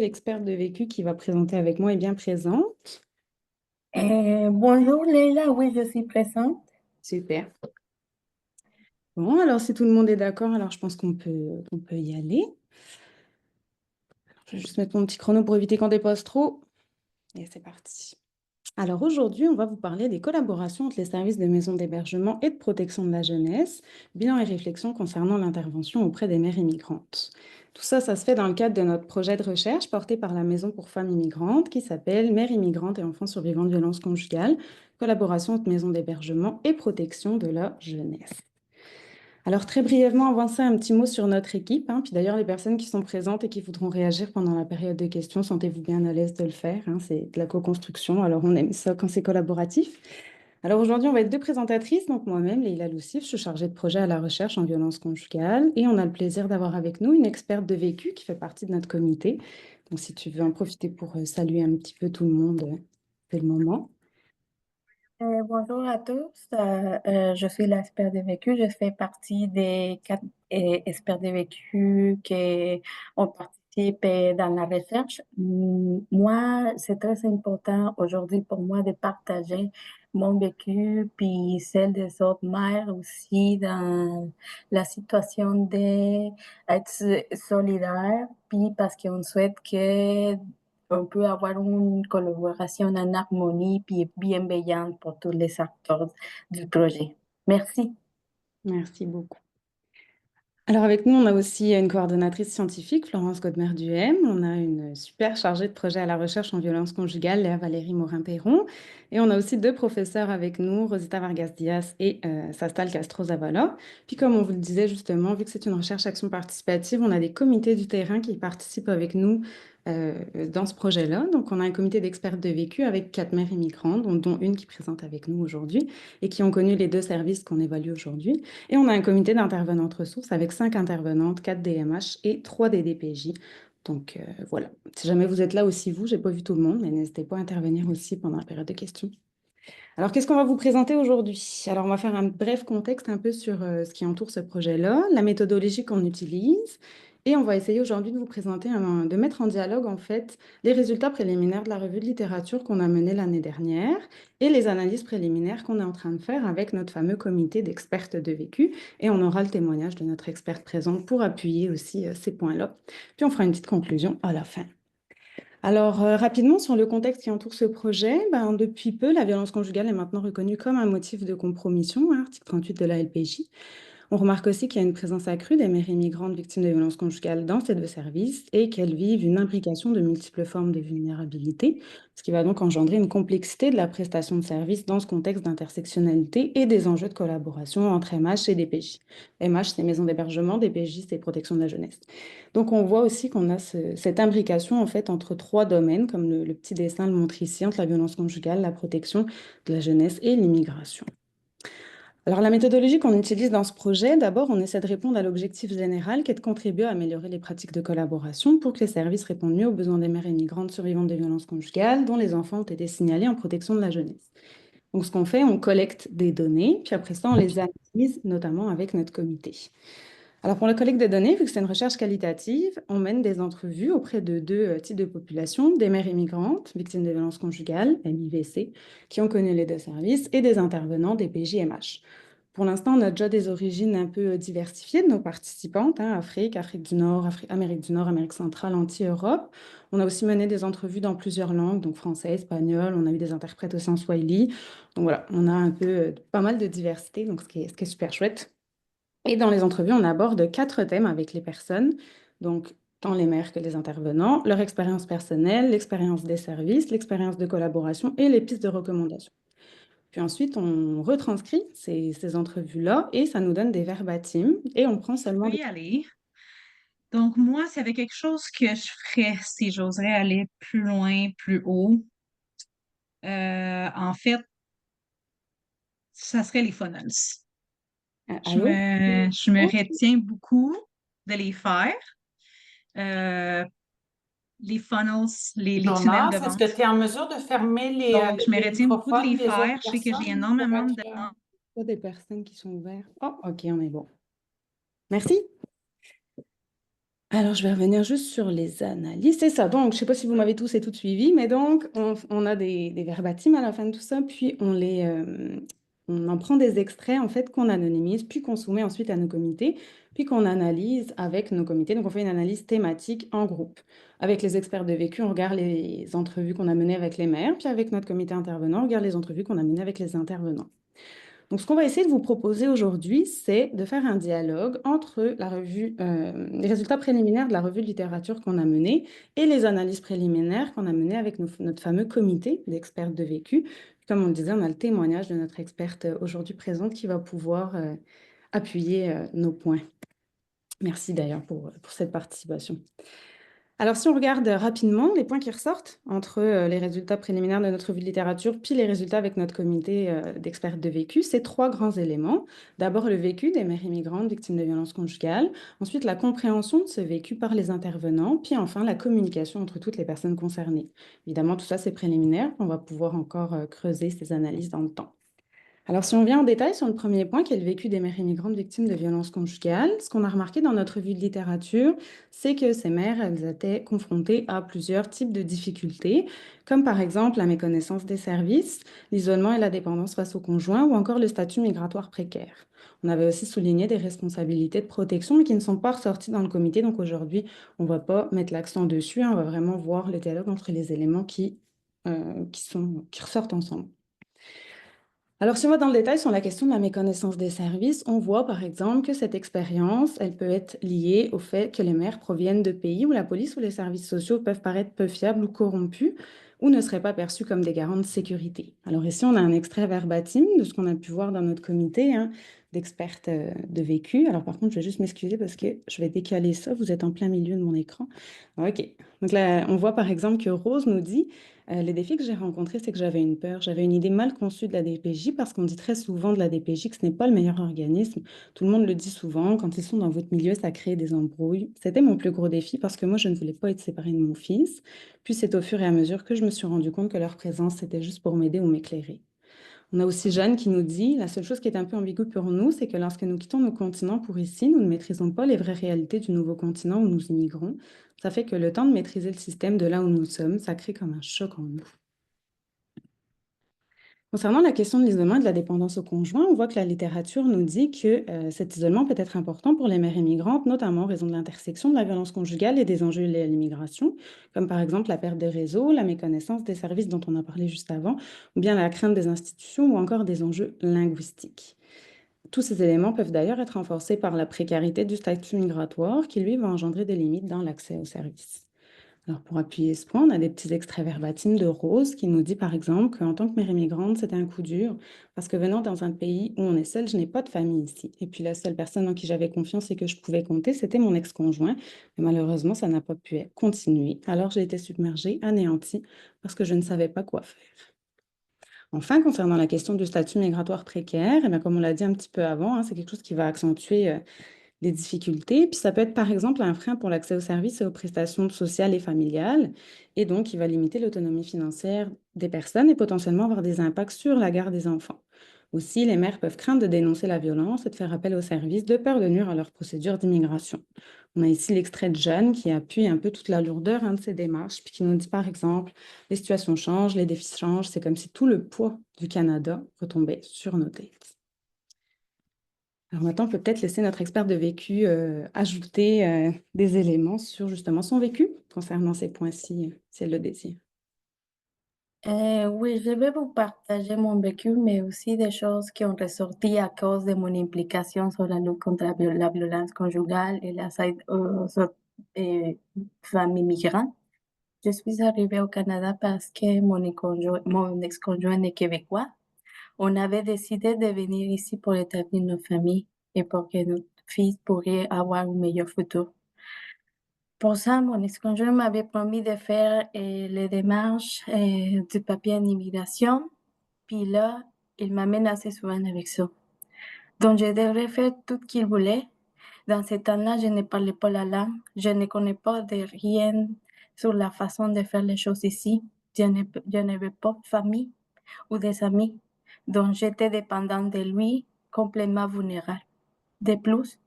l'experte de vécu qui va présenter avec moi est bien présente. Bonjour Leila, oui, je suis présente. Super. Bon, alors si tout le monde est d'accord, alors je pense qu'on peut y aller. Je vais juste mettre mon petit chrono pour éviter qu'on dépasse trop. Et c'est parti. Alors aujourd'hui, on va vous parler des collaborations entre les services de maisons d'hébergement et de protection de la jeunesse, bilan et réflexion concernant l'intervention auprès des mères immigrantes. Tout ça, ça se fait dans le cadre de notre projet de recherche porté par la Maison pour femmes immigrantes qui s'appelle Mères immigrantes et enfants survivants de violences conjugales, collaboration entre maisons d'hébergement et protection de la jeunesse. Alors très brièvement, avant ça, un petit mot sur notre équipe, hein. Puis d'ailleurs, les personnes qui sont présentes et qui voudront réagir pendant la période de questions, sentez-vous bien à l'aise de le faire, hein. C'est de la co-construction, alors on aime ça quand c'est collaboratif. Alors aujourd'hui, on va être deux présentatrices, donc moi-même, Leïla Loussif, je suis chargée de projet à la recherche en violence conjugale, et on a le plaisir d'avoir avec nous une experte de vécu qui fait partie de notre comité. Donc si tu veux en profiter pour saluer un petit peu tout le monde, c'est le moment. Bonjour à tous, je suis l'expert de vécu. Je fais partie des quatre experts de vécu qui ont participé dans la recherche. Moi, c'est très important aujourd'hui pour moi de partager mon vécu puis celle des autres mères aussi dans la situation d'être solidaire puis parce qu'on souhaite que on peut avoir une collaboration en harmonie puis bienveillante pour tous les acteurs du projet. Merci. Merci beaucoup. Alors avec nous, on a aussi une coordonnatrice scientifique, Florence Godmer-Duhem. On a une super chargée de projet à la recherche en violence conjugale, Léa Valérie Morin-Perron. Et on a aussi deux professeurs avec nous, Rosita Vargas-Diaz et Sastal Castro-Zavala. Puis comme on vous le disait justement, vu que c'est une recherche action participative, on a des comités du terrain qui participent avec nous dans ce projet-là. Donc on a un comité d'experts de vécu avec quatre mères immigrantes, dont une qui présente avec nous aujourd'hui et qui ont connu les deux services qu'on évalue aujourd'hui. Et on a un comité d'intervenantes ressources avec 5 intervenantes, 4 DMH et 3 DDPJ. Donc voilà, si jamais vous êtes là aussi, vous, j'ai pas vu tout le monde, mais n'hésitez pas à intervenir aussi pendant la période de questions. Alors, qu'est-ce qu'on va vous présenter aujourd'hui? Alors, on va faire un bref contexte un peu sur ce qui entoure ce projet-là, la méthodologie qu'on utilise, et on va essayer aujourd'hui de vous présenter, de mettre en dialogue en fait les résultats préliminaires de la revue de littérature qu'on a menée l'année dernière et les analyses préliminaires qu'on est en train de faire avec notre fameux comité d'expertes de vécu. Et on aura le témoignage de notre experte présente pour appuyer aussi ces points-là. Puis on fera une petite conclusion à la fin. Alors, rapidement, sur le contexte qui entoure ce projet, ben, depuis peu, la violence conjugale est maintenant reconnue comme un motif de compromission, hein, article 38 de la LPJ. On remarque aussi qu'il y a une présence accrue des mères immigrantes victimes de violences conjugales dans ces deux services et qu'elles vivent une imbrication de multiples formes de vulnérabilité, ce qui va donc engendrer une complexité de la prestation de services dans ce contexte d'intersectionnalité et des enjeux de collaboration entre MH et DPJ. MH, c'est maison d'hébergement, DPJ, c'est protection de la jeunesse. Donc on voit aussi qu'on a cette imbrication en fait entre trois domaines, comme le petit dessin le montre ici, entre la violence conjugale, la protection de la jeunesse et l'immigration. Alors, la méthodologie qu'on utilise dans ce projet, d'abord, on essaie de répondre à l'objectif général qui est de contribuer à améliorer les pratiques de collaboration pour que les services répondent mieux aux besoins des mères immigrantes survivantes de violences conjugales dont les enfants ont été signalés en protection de la jeunesse. Donc, ce qu'on fait, on collecte des données, puis après ça, on les analyse, notamment avec notre comité. Alors, pour la collecte de données, vu que c'est une recherche qualitative, on mène des entrevues auprès de deux types de populations, des mères immigrantes, victimes de violences conjugales, MIVC, qui ont connu les deux services, et des intervenants des PJMH. Pour l'instant, on a déjà des origines un peu diversifiées de nos participantes, hein, Afrique, Afrique du Nord, Amérique du Nord, Amérique centrale, anti-Europe. On a aussi mené des entrevues dans plusieurs langues, donc français, espagnol, on a eu des interprètes aussi en Swahili. Donc voilà, on a un peu pas mal de diversité, donc ce qui est super chouette. Et dans les entrevues, on aborde 4 thèmes avec les personnes, donc tant les maires que les intervenants, leur expérience personnelle, l'expérience des services, l'expérience de collaboration et les pistes de recommandation. Puis ensuite, on retranscrit ces entrevues-là et ça nous donne des verbatim et on prend Je seulement peux des... y aller. Donc, moi, s'il y avait quelque chose que je ferais si j'oserais aller plus loin, plus haut, en fait, ça serait les funnels. Allô? Je me retiens beaucoup de les faire. Euh, les funnels, les tunnels de Jonas, est-ce que vente. tu es en mesure de fermer Donc, je me les retiens beaucoup de microphones les des autres faire. Je sais que j'ai personnes pour énormément de... être... Pas des personnes qui sont ouvertes. Oh, OK, on est bon. Merci. Alors, je vais revenir juste sur les analyses. C'est ça. Donc, je ne sais pas si vous m'avez tous et toutes suivi, mais donc, on a des verbatims à la fin de tout ça, puis on en prend des extraits, en fait, qu'on anonymise, puis qu'on soumet ensuite à nos comités, puis qu'on analyse avec nos comités. Donc, on fait une analyse thématique en groupe. Avec les experts de vécu, on regarde les entrevues qu'on a menées avec les maires, puis avec notre comité intervenant, on regarde les entrevues qu'on a menées avec les intervenants. Donc, ce qu'on va essayer de vous proposer aujourd'hui, c'est de faire un dialogue entre les résultats préliminaires de la revue de littérature qu'on a menée et les analyses préliminaires qu'on a menées avec notre fameux comité d'experts de vécu. Comme on le disait, on a le témoignage de notre experte aujourd'hui présente qui va pouvoir appuyer nos points. Merci d'ailleurs pour cette participation. Alors, si on regarde rapidement les points qui ressortent entre les résultats préliminaires de notre revue de littérature puis les résultats avec notre comité d'experts de vécu, c'est trois grands éléments. D'abord, le vécu des mères immigrantes victimes de violences conjugales. Ensuite, la compréhension de ce vécu par les intervenants. Puis enfin, la communication entre toutes les personnes concernées. Évidemment, tout ça, c'est préliminaire. On va pouvoir encore creuser ces analyses dans le temps. Alors, si on vient en détail sur le premier point, qui est le vécu des mères immigrantes victimes de violences conjugales, ce qu'on a remarqué dans notre revue de littérature, c'est que ces mères, elles étaient confrontées à plusieurs types de difficultés, comme par exemple la méconnaissance des services, l'isolement et la dépendance face au conjoint, ou encore le statut migratoire précaire. On avait aussi souligné des responsabilités de protection, mais qui ne sont pas ressorties dans le comité. Donc aujourd'hui, on ne va pas mettre l'accent dessus, hein, on va vraiment voir le dialogue entre les éléments qui ressortent ensemble. Alors, si on va dans le détail sur la question de la méconnaissance des services, on voit par exemple que cette expérience, elle peut être liée au fait que les mères proviennent de pays où la police ou les services sociaux peuvent paraître peu fiables ou corrompus ou ne seraient pas perçus comme des garants de sécurité. Alors ici, on a un extrait verbatim de ce qu'on a pu voir dans notre comité d'expertes de vécu. Alors par contre, je vais juste m'excuser parce que je vais décaler ça. Vous êtes en plein milieu de mon écran. OK. Donc là, on voit par exemple que Rose nous dit les défis que j'ai rencontrés, c'est que j'avais une peur, j'avais une idée mal conçue de la DPJ parce qu'on dit très souvent de la DPJ que ce n'est pas le meilleur organisme. Tout le monde le dit souvent, quand ils sont dans votre milieu, ça crée des embrouilles. C'était mon plus gros défi parce que moi, je ne voulais pas être séparée de mon fils. Puis c'est au fur et à mesure que je me suis rendu compte que leur présence, c'était juste pour m'aider ou m'éclairer. On a aussi Jeanne qui nous dit, la seule chose qui est un peu ambiguë pour nous, c'est que lorsque nous quittons nos continents pour ici, nous ne maîtrisons pas les vraies réalités du nouveau continent où nous immigrons. Ça fait que le temps de maîtriser le système de là où nous sommes, ça crée comme un choc en nous. Concernant la question de l'isolement et de la dépendance au conjoint, on voit que la littérature nous dit que cet isolement peut être important pour les mères immigrantes, notamment en raison de l'intersection de la violence conjugale et des enjeux liés à l'immigration, comme par exemple la perte de réseau, la méconnaissance des services dont on a parlé juste avant, ou bien la crainte des institutions ou encore des enjeux linguistiques. Tous ces éléments peuvent d'ailleurs être renforcés par la précarité du statut migratoire qui, lui, va engendrer des limites dans l'accès aux services. Alors, pour appuyer ce point, on a des petits extraits verbatim de Rose qui nous dit par exemple qu'en tant que mère immigrante, c'était un coup dur parce que venant dans un pays où on est seul, je n'ai pas de famille ici. Et puis la seule personne en qui j'avais confiance et que je pouvais compter, c'était mon ex-conjoint. Mais malheureusement, ça n'a pas pu continuer. Alors, j'ai été submergée, anéantie parce que je ne savais pas quoi faire. Enfin, concernant la question du statut migratoire précaire, eh bien, comme on l'a dit un petit peu avant, hein, c'est quelque chose qui va accentuer des difficultés. Puis ça peut être par exemple un frein pour l'accès aux services et aux prestations sociales et familiales. Et donc, il va limiter l'autonomie financière des personnes et potentiellement avoir des impacts sur la garde des enfants. Aussi, les mères peuvent craindre de dénoncer la violence et de faire appel aux services de peur de nuire à leur procédure d'immigration. On a ici l'extrait de Jeanne qui appuie un peu toute la lourdeur de ces démarches, puis qui nous dit par exemple, les situations changent, les défis changent, c'est comme si tout le poids du Canada retombait sur nos têtes. Alors maintenant, on peut peut-être laisser notre expert de vécu ajouter des éléments sur justement son vécu concernant ces points-ci, si elle le désire. Oui, je vais vous partager mon vécu, mais aussi des choses qui ont ressorti à cause de mon implication sur la lutte contre la violence conjugale et la femmes migrantes. Je suis arrivée au Canada parce que mon ex-conjoint est québécois. On avait décidé de venir ici pour établir nos familles et pour que notre fils pourrait avoir un meilleur futur. Pour ça, mon ex-conjoint m'avait promis de faire les démarches du papier en immigration. Puis là, il m'a menacé souvent avec ça. Donc, je devrais faire tout ce qu'il voulait. Dans ce temps-là, je ne parlais pas la langue. Je ne connais pas de rien sur la façon de faire les choses ici. Je n'avais pas de famille ou des amis. Donc, j'étais dépendante de lui, complètement vulnérable. De plus,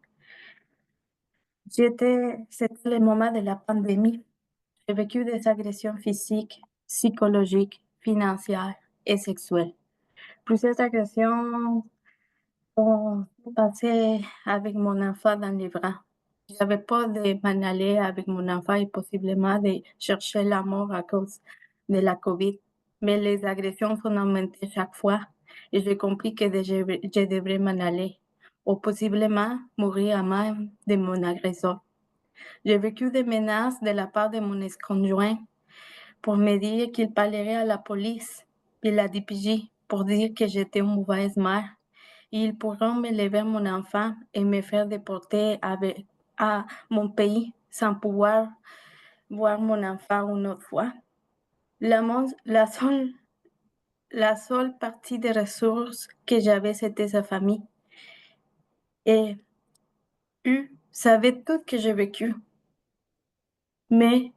C'était le moment de la pandémie. J'ai vécu des agressions physiques, psychologiques, financières et sexuelles. Plusieurs agressions ont passé avec mon enfant dans les bras. J'avais peur de m'en aller avec mon enfant et possiblement de chercher la mort à cause de la COVID. Mais les agressions sont augmentées chaque fois et j'ai compris que je devrais m'en aller ou possiblement mourir à main de mon agresseur. J'ai vécu des menaces de la part de mon ex-conjoint pour me dire qu'il parlerait à la police et la DPJ pour dire que j'étais une mauvaise mère. Ils pourront me lever mon enfant et me faire déporter à mon pays sans pouvoir voir mon enfant une autre fois. La, mon- la, seule, la seule partie des ressources que j'avais, c'était sa famille. Et eux savaient tout que j'ai vécu. Mais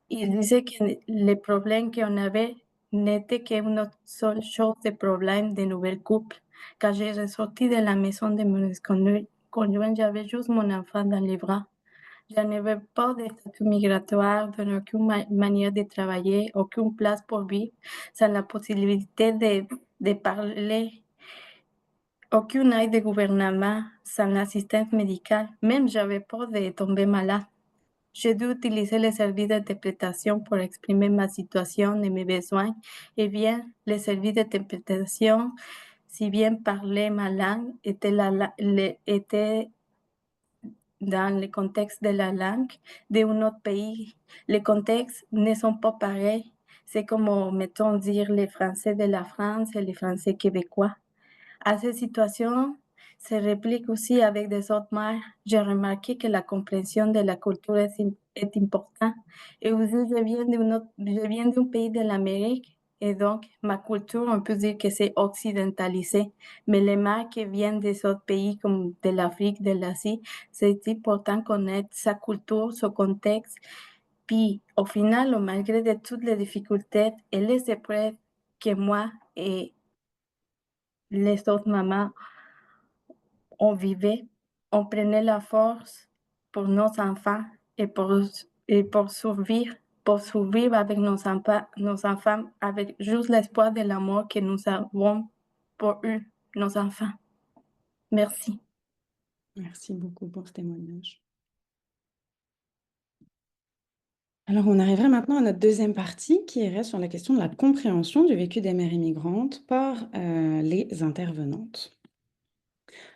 il disait que les problèmes qu'on avait n'étaient qu'une seule chose, des problèmes de nouvelles couples. Quand j'ai ressorti de la maison de mon conjoint, j'avais juste mon enfant dans les bras. Je n'avais pas de statut migratoire, de aucune manière de travailler, aucune place pour vivre, sans la possibilité de parler, aucune aide du gouvernement, sans assistance médicale. Même j'avais peur de tomber malade. J'ai dû utiliser les services d'interprétation pour exprimer ma situation et mes besoins. Et bien, les services d'interprétation, si bien parler ma langue, était dans le contexte de la langue d'un autre pays. Les contextes ne sont pas pareils. C'est comme, mettons, dire les Français de la France et les Français québécois. À ces situations se réplique aussi avec des autres mères. J'ai remarqué que la compréhension de la culture est importante. Et aussi, je viens d'un pays de l'Amérique et donc ma culture, on peut dire que c'est occidentalisé. Mais les mères qui viennent des autres pays comme de l'Afrique, de l'Asie, c'est important connaître sa culture, son contexte. Puis au final, malgré de toutes les difficultés et les épreuves que moi et les autres mamans on vivait, on prenait la force pour nos enfants et pour survivre avec nos enfants avec juste l'espoir de l'amour que nous avons pour eux, nos enfants. Merci. Merci beaucoup pour ce témoignage. Alors, on arriverait maintenant à notre deuxième partie qui irait sur la question de la compréhension du vécu des mères immigrantes par les intervenantes.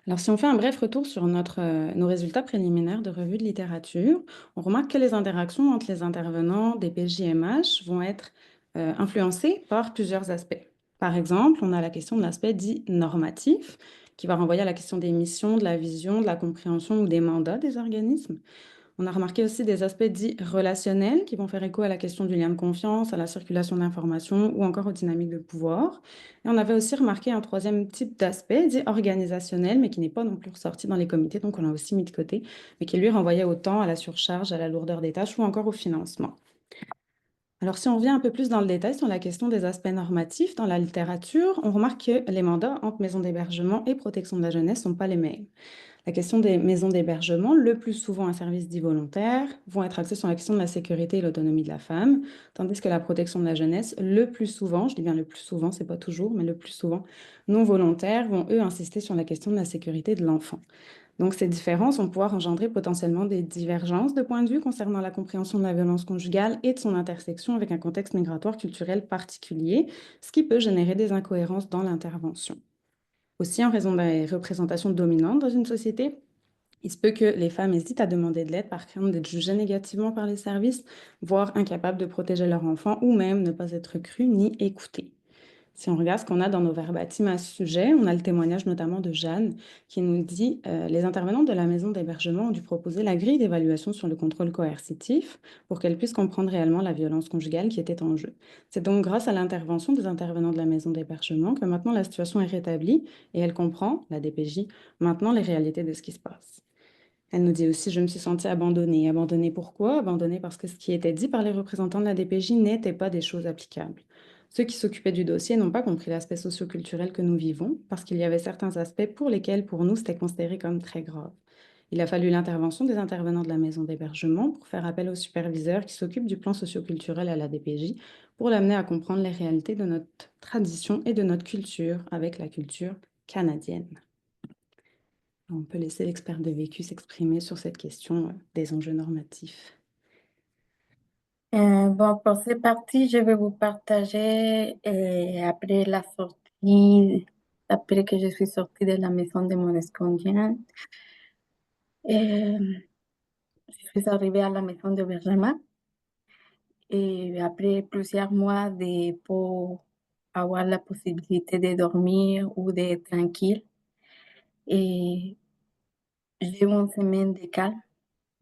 Alors, si on fait un bref retour sur nos résultats préliminaires de revue de littérature, on remarque que les interactions entre les intervenants des PJMH vont être influencées par plusieurs aspects. Par exemple, on a la question de l'aspect dit normatif, qui va renvoyer à la question des missions, de la vision, de la compréhension ou des mandats des organismes. On a remarqué aussi des aspects dits relationnels qui vont faire écho à la question du lien de confiance, à la circulation d'informations ou encore aux dynamiques de pouvoir. Et on avait aussi remarqué un troisième type d'aspect dit organisationnel, mais qui n'est pas non plus ressorti dans les comités, donc on l'a aussi mis de côté, mais qui lui renvoyait au temps, à la surcharge, à la lourdeur des tâches ou encore au financement. Alors, si on revient un peu plus dans le détail sur la question des aspects normatifs dans la littérature, on remarque que les mandats entre maisons d'hébergement et protection de la jeunesse ne sont pas les mêmes. La question des maisons d'hébergement, le plus souvent un service dit volontaire, vont être axés sur la question de la sécurité et l'autonomie de la femme, tandis que la protection de la jeunesse, le plus souvent, je dis bien le plus souvent, c'est pas toujours, mais le plus souvent, non volontaires, vont eux insister sur la question de la sécurité de l'enfant. Donc ces différences vont pouvoir engendrer potentiellement des divergences de point de vue concernant la compréhension de la violence conjugale et de son intersection avec un contexte migratoire culturel particulier, ce qui peut générer des incohérences dans l'intervention. Aussi, en raison des représentations dominantes dans une société, il se peut que les femmes hésitent à demander de l'aide par crainte d'être jugées négativement par les services, voire incapables de protéger leur enfant ou même ne pas être crues ni écoutées. Si on regarde ce qu'on a dans nos verbatims à ce sujet, on a le témoignage notamment de Jeanne qui nous dit les intervenantes de la maison d'hébergement ont dû proposer la grille d'évaluation sur le contrôle coercitif pour qu'elles puissent comprendre réellement la violence conjugale qui était en jeu. C'est donc grâce à l'intervention des intervenants de la maison d'hébergement que maintenant la situation est rétablie et elle comprend, la DPJ, maintenant les réalités de ce qui se passe. Elle nous dit aussi, je me suis sentie abandonnée. Abandonnée pourquoi? Abandonnée parce que ce qui était dit par les représentants de la DPJ n'était pas des choses applicables. Ceux qui s'occupaient du dossier n'ont pas compris l'aspect socioculturel que nous vivons, parce qu'il y avait certains aspects pour lesquels, pour nous, c'était considéré comme très grave. Il a fallu l'intervention des intervenants de la maison d'hébergement pour faire appel au superviseur qui s'occupe du plan socioculturel à la DPJ pour l'amener à comprendre les réalités de notre tradition et de notre culture avec la culture canadienne. On peut laisser l'expert de vécu s'exprimer sur cette question des enjeux normatifs. Bon, pour cette partie, je vais vous partager après la sortie, après que je suis sortie de la maison de mon ex-conjoint. Je suis arrivée à la maison d'hébergement et après plusieurs mois pour avoir la possibilité de dormir ou d'être tranquille. Et j'ai eu une semaine de calme,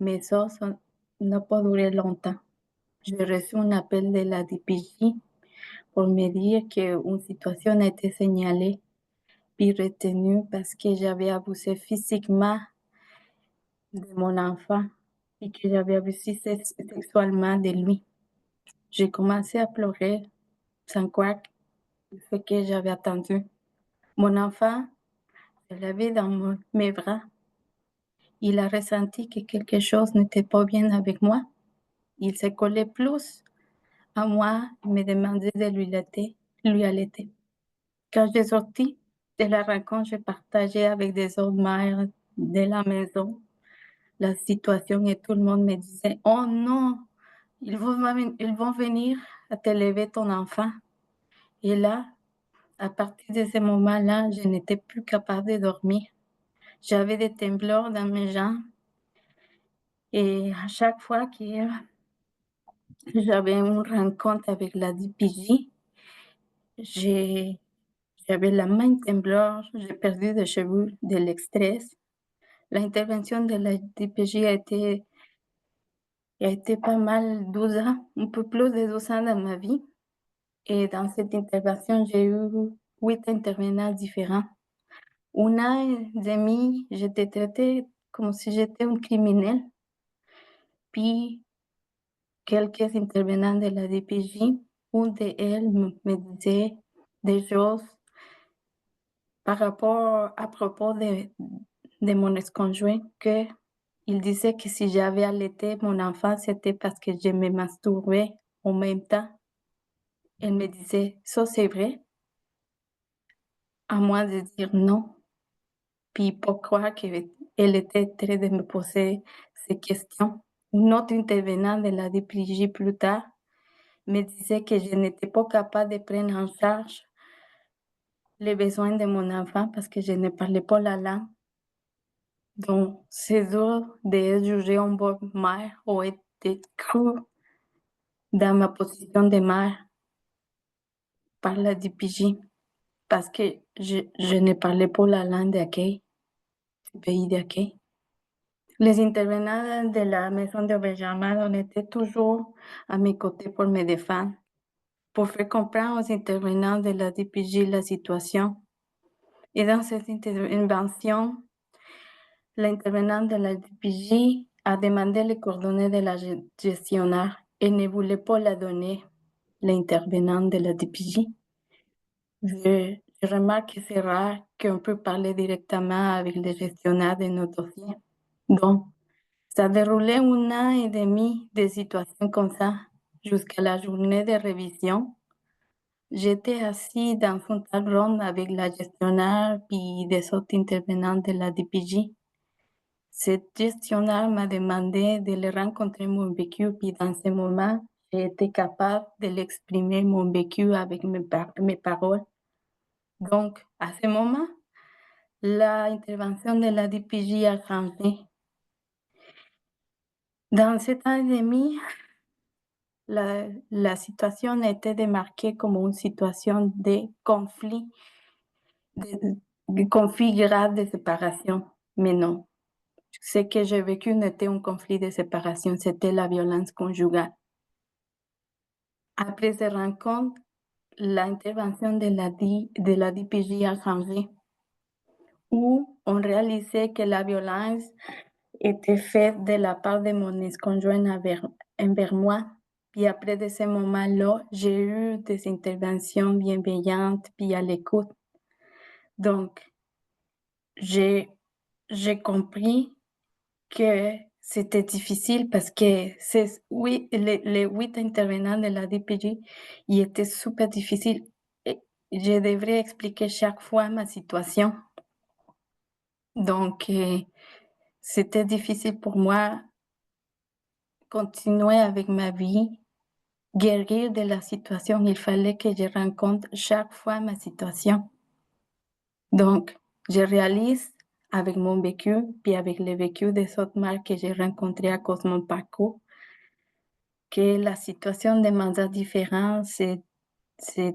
mais ça n'a pas duré longtemps. J'ai reçu un appel de la DPJ pour me dire qu'une situation a été signalée puis retenue parce que j'avais abusé physiquement de mon enfant et que j'avais abusé sexuellement de lui. J'ai commencé à pleurer sans croire ce que j'avais attendu. Mon enfant se levait dans mes bras. Il a ressenti que quelque chose n'était pas bien avec moi. Il se collait plus à moi et me demandait de lui allaiter. Quand j'ai sorti de la rencontre, j'ai partagé avec des autres mères de la maison la situation et tout le monde me disait, oh non, ils vont venir à te lever ton enfant. Et là, à partir de ce moment-là, je n'étais plus capable de dormir. J'avais des tembleurs dans mes jambes et à chaque fois que j'avais une rencontre avec la DPJ, j'avais la main tembleur, j'ai perdu des cheveux de l'extrême. L'intervention de la DPJ a été pas mal 12 ans, un peu plus de 12 ans dans ma vie. Et dans cette intervention, j'ai eu 8 intervenants différents. Un an et demi, j'étais traitée comme si j'étais une criminelle. Puis, quelques intervenants de la DPJ, une d'elles me disait des choses à propos de mon ex-conjoint, que il disait que si j'avais allaité mon enfant, c'était parce que je me masturbais en même temps. Elle me disait, ça c'est vrai? À moi de dire non. Puis pourquoi qu'elle était en train de me poser ces questions. Un autre intervenant de la DPJ plus tard me disait que je n'étais pas capable de prendre en charge les besoins de mon enfant parce que je ne parlais pas la langue. Donc, c'est dur de juger une bonne mère ou être cru dans ma position de mère par la DPJ parce que je ne parlais pas la langue d'accueil, du pays d'accueil. Les intervenants de la maison d'hébergement étaient toujours à mes côtés pour me défendre, pour faire comprendre aux intervenants de la DPJ la situation. Et dans cette intervention, l'intervenant de la DPJ a demandé les coordonnées de la gestionnaire et ne voulait pas la donner, l'intervenant de la DPJ. Je remarque que c'est rare qu'on peut parler directement avec le gestionnaire de nos dossiers. Donc, ça a déroulé un an et demi de situations comme ça, jusqu'à la journée de révision. J'étais assise dans une table ronde avec la gestionnaire puis des autres intervenants de la DPJ. Cette gestionnaire m'a demandé de le rencontrer mon vécu, puis dans ce moment, j'ai été capable de l'exprimer mon vécu avec mes paroles. Donc, à ce moment, l'intervention de la DPJ a changé. Dans cet an et demi, la situation a été démarquée comme une situation de conflit, de conflit grave de séparation. Mais non, ce que j'ai vécu n'était un conflit de séparation, c'était la violence conjugale. Après ces rencontres, l'intervention de la DPJ a changé, où on réalisait que la violence était faite de la part de mon ex-conjoint envers moi. Puis après de ce moment-là, j'ai eu des interventions bienveillantes puis à l'écoute. Donc, j'ai compris que c'était difficile parce que oui, les 8 intervenants de la DPJ, il était super difficile et je devrais expliquer chaque fois ma situation. Donc, c'était difficile pour moi continuer avec ma vie, guérir de la situation. Il fallait que je rencontre chaque fois ma situation. Donc, je réalise avec mon vécu, puis avec le vécu des autres mères que j'ai rencontrées à cause de mon parcours, que la situation de mandat différent, c'est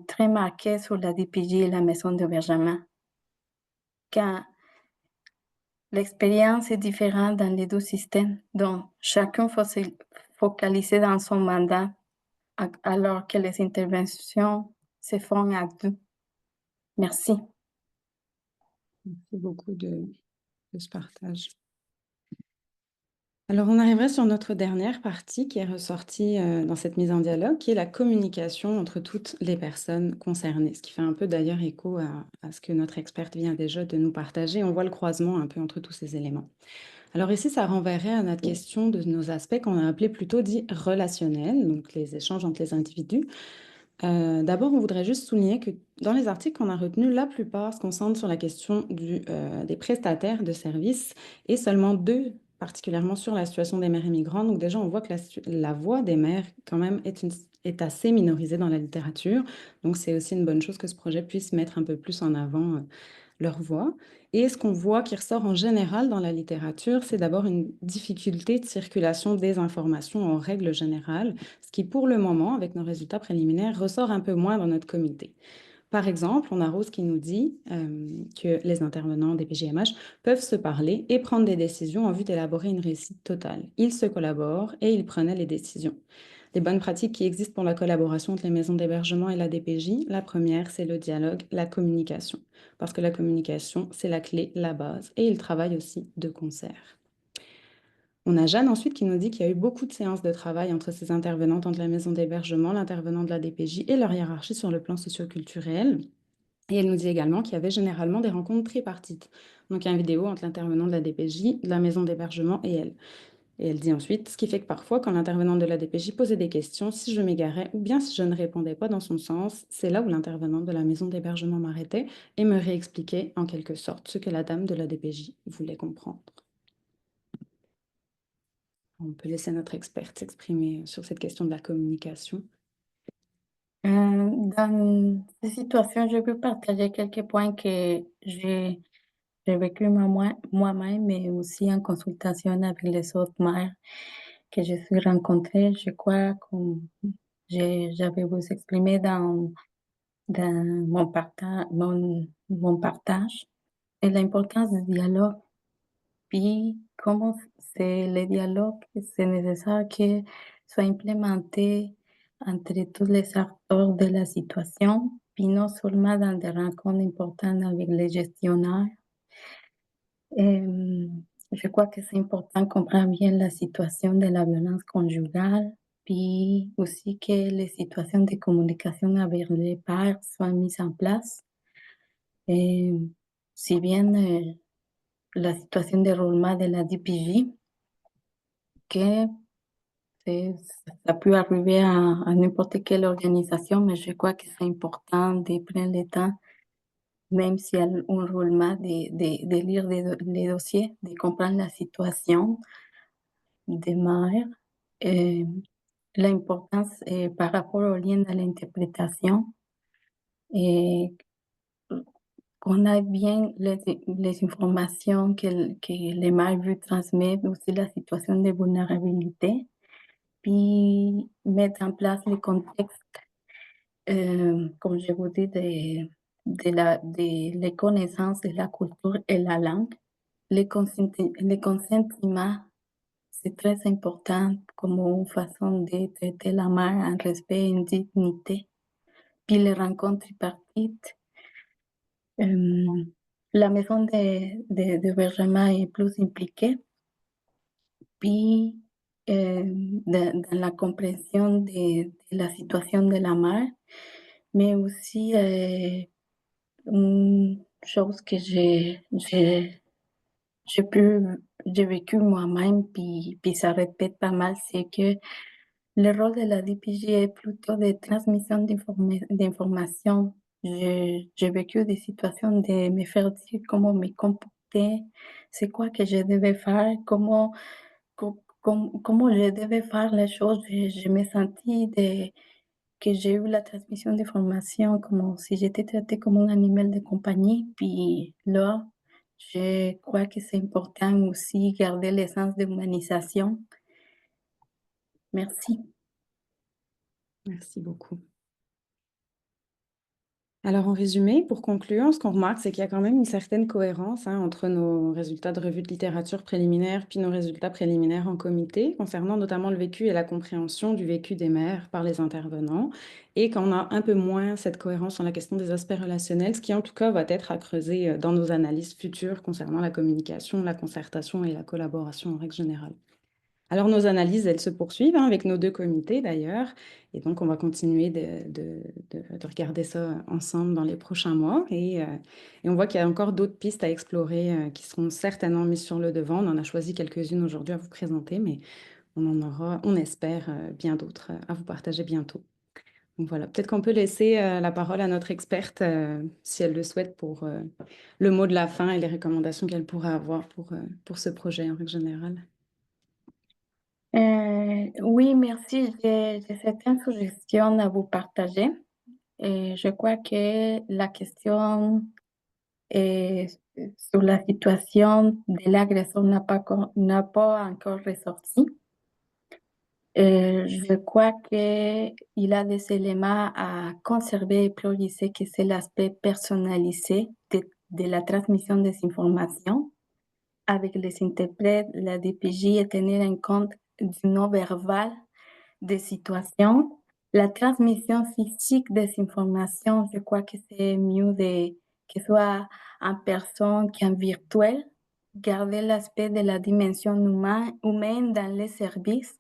très marqué sur la DPJ et la maison d'hébergement. Quand l'expérience est différente dans les deux systèmes, donc chacun faut se focaliser dans son mandat alors que les interventions se font à deux. Merci. Merci beaucoup de ce partage. Alors, on arriverait sur notre dernière partie qui est ressortie dans cette mise en dialogue, qui est la communication entre toutes les personnes concernées, ce qui fait un peu d'ailleurs écho à ce que notre experte vient déjà de nous partager. On voit le croisement un peu entre tous ces éléments. Alors ici, ça renverrait à notre question de nos aspects qu'on a appelés plutôt dits relationnels, donc les échanges entre les individus. D'abord, on voudrait juste souligner que dans les articles qu'on a retenus, la plupart se concentrent sur la question des prestataires de services et seulement deux particulièrement sur la situation des mères immigrantes. Donc déjà, on voit que la voix des mères, quand même, est assez minorisée dans la littérature. Donc c'est aussi une bonne chose que ce projet puisse mettre un peu plus en avant leur voix. Et ce qu'on voit qui ressort en général dans la littérature, c'est d'abord une difficulté de circulation des informations en règle générale, ce qui pour le moment, avec nos résultats préliminaires, ressort un peu moins dans notre comité. Par exemple, on a Rose qui nous dit que les intervenants des PGMH peuvent se parler et prendre des décisions en vue d'élaborer une réussite totale. Ils se collaborent et ils prenaient les décisions. Les bonnes pratiques qui existent pour la collaboration entre les maisons d'hébergement et la DPJ, la première, c'est le dialogue, la communication. Parce que la communication, c'est la clé, la base. Et ils travaillent aussi de concert. On a Jeanne ensuite qui nous dit qu'il y a eu beaucoup de séances de travail entre ces intervenantes entre la maison d'hébergement, l'intervenant de la DPJ et leur hiérarchie sur le plan socioculturel. Et elle nous dit également qu'il y avait généralement des rencontres tripartites. Donc, il y a une vidéo entre l'intervenant de la DPJ, de la maison d'hébergement et elle. Et elle dit ensuite, ce qui fait que parfois, quand l'intervenant de la DPJ posait des questions, si je m'égarais ou bien si je ne répondais pas dans son sens, c'est là où l'intervenant de la maison d'hébergement m'arrêtait et me réexpliquait en quelque sorte ce que la dame de la DPJ voulait comprendre. On peut laisser notre experte s'exprimer sur cette question de la communication. Dans ces situations, je peux partager quelques points que j'ai vécu moi-même, mais aussi en consultation avec les autres mères que je suis rencontrées. Je crois que j'avais vous exprimé dans mon partage et l'importance du dialogue. Puis, comment c'est le dialogue, c'est nécessaire que soit implémenté entre tous les acteurs de la situation, puis non seulement dans des rencontres importantes avec les gestionnaires. Je crois que c'est important de comprendre bien la situation de la violence conjugale, puis aussi que les situations de communication avec les pairs soient mises en place. Et si bien la situation de roulement de la DPJ, que c'est ça peut arriver à n'importe quelle organisation, mais je crois que c'est important de prendre le temps, même s'il y a un roulement, de lire les dossiers, de comprendre la situation des mères, l'importance par rapport au lien de l'interprétation et qu'on a bien les informations que les mères veulent transmettre, aussi la situation de vulnérabilité. Puis mettre en place les contextes, comme je vous dis, les connaissances de la culture et la langue. Les consentiments, c'est très important comme une façon de traiter la mère en respect et en dignité. Puis les rencontres tripartites. La maison d'hébergement est plus impliquée. Puis, dans la compréhension de la situation de la mère, mais aussi une chose que j'ai pu j'ai vécu moi-même, puis ça répète pas mal, c'est que le rôle de la DPJ est plutôt de transmission d'informations. J'ai vécu des situations de me faire dire comment me comporter, c'est quoi que je devais faire, comment je devais faire les choses. Je me sentis que j'ai eu la transmission d'informations comme si j'étais traitée comme un animal de compagnie. Puis là, je crois que c'est important aussi garder l'essence d'humanisation. Merci. Merci beaucoup. Alors, en résumé, pour conclure, ce qu'on remarque, c'est qu'il y a quand même une certaine cohérence entre nos résultats de revue de littérature préliminaire puis nos résultats préliminaires en comité, concernant notamment le vécu et la compréhension du vécu des mères par les intervenants, et qu'on a un peu moins cette cohérence sur la question des aspects relationnels, ce qui en tout cas va être à creuser dans nos analyses futures concernant la communication, la concertation et la collaboration en règle générale. Alors, nos analyses, elles se poursuivent avec nos deux comités d'ailleurs. Et donc, on va continuer de regarder ça ensemble dans les prochains mois. Et on voit qu'il y a encore d'autres pistes à explorer qui seront certainement mises sur le devant. On en a choisi quelques-unes aujourd'hui à vous présenter, mais on en aura, on espère, bien d'autres à vous partager bientôt. Donc voilà, peut-être qu'on peut laisser la parole à notre experte, si elle le souhaite, pour le mot de la fin et les recommandations qu'elle pourrait avoir pour ce projet en règle générale. Oui, merci. J'ai certaines suggestions à vous partager. Et je crois que la question est sur la situation de l'agresseur n'a pas encore ressorti. Je crois qu'il a des éléments à conserver et prioriser, que c'est l'aspect personnalisé de la transmission des informations avec les interprètes, la DPJ et tenir en compte du non-verbal des situations. La transmission physique des informations, je crois que c'est mieux que ce soit en personne qu'en virtuel. Garder l'aspect de la dimension humaine dans les services.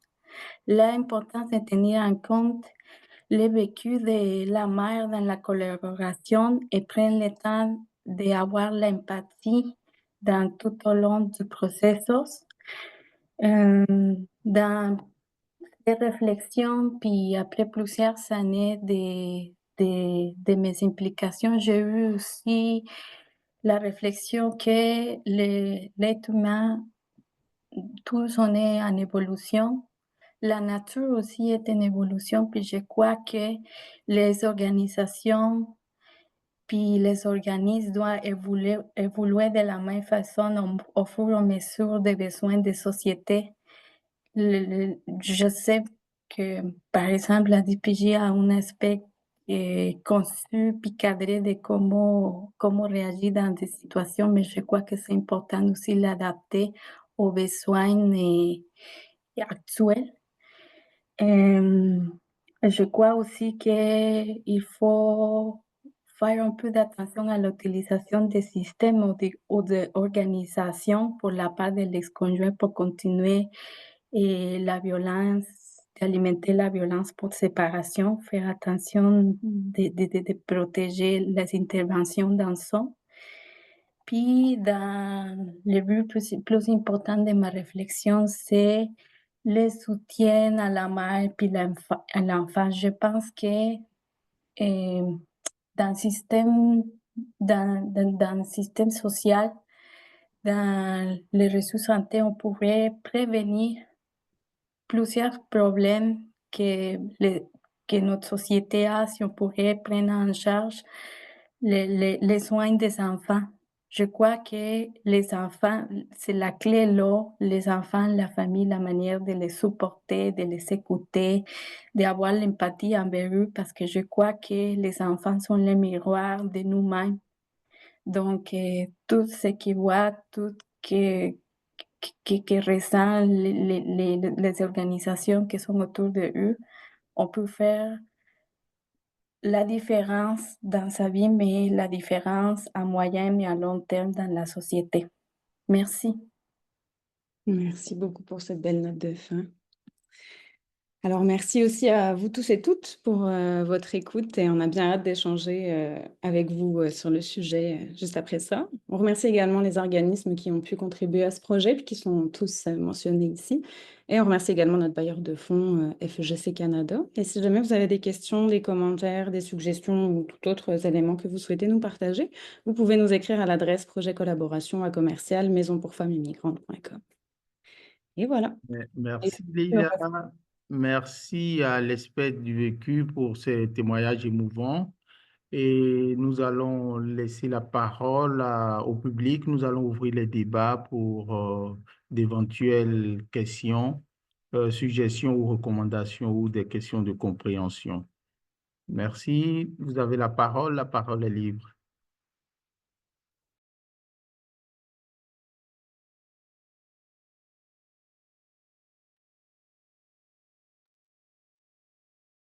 L'importance de tenir en compte le vécu de la mère dans la collaboration et prendre le temps d'avoir l'empathie dans tout au long du processus. Dans des réflexions, puis après plusieurs années de mes implications, j'ai eu aussi la réflexion que l'être humain, tous on est en évolution. La nature aussi est en évolution, puis je crois que les organisations puis les organismes doivent évoluer de la même façon au fur et à mesure des besoins des sociétés. Je sais que, par exemple, la DPJ a un aspect conçu puis cadré de comment réagir dans des situations, mais je crois que c'est important aussi l'adapter aux besoins actuels. Euh, je crois aussi qu'il faut faire un peu d'attention à l'utilisation des systèmes ou d'organisations pour la part de l'ex-conjoint pour continuer et la violence, d'alimenter la violence pour séparation, faire attention de protéger les interventions d'ensemble. Puis, dans le but plus important de ma réflexion, c'est le soutien à la mère puis à l'enfant. Je pense que dans le système, dans le système social, dans les ressources santé, on pourrait prévenir plusieurs problèmes que notre société a si on pourrait prendre en charge les soins des enfants. Je crois que les enfants, c'est la clé là, les enfants, la famille, la manière de les supporter, de les écouter, d'avoir l'empathie envers eux, parce que je crois que les enfants sont les miroirs de nous-mêmes. Donc, tout ce qu'ils voient, tout que ressentent les organisations qui sont autour de eux, on peut faire la différence dans sa vie, mais la différence à moyen et à long terme dans la société. Merci. Merci beaucoup pour cette belle note de fin. Alors, merci aussi à vous tous et toutes pour votre écoute et on a bien hâte d'échanger avec vous sur le sujet juste après ça. On remercie également les organismes qui ont pu contribuer à ce projet, puis qui sont tous mentionnés ici. Et on remercie également notre bailleur de fonds, FEGC Canada. Et si jamais vous avez des questions, des commentaires, des suggestions ou tout autres éléments que vous souhaitez nous partager, vous pouvez nous écrire à l'adresse projetcollaboration@commercial-maisonpourfemmesimigrantes.com. Et voilà. Et Merci, Lila. Merci à l'expert du vécu pour ces témoignages émouvants. Et nous allons laisser la parole au public. Nous allons ouvrir les débats pour d'éventuelles questions, suggestions ou recommandations ou des questions de compréhension. Merci. Vous avez la parole. La parole est libre.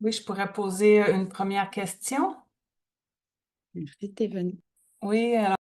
Oui, je pourrais poser une première question. Merci, Stéphanie. Oui, alors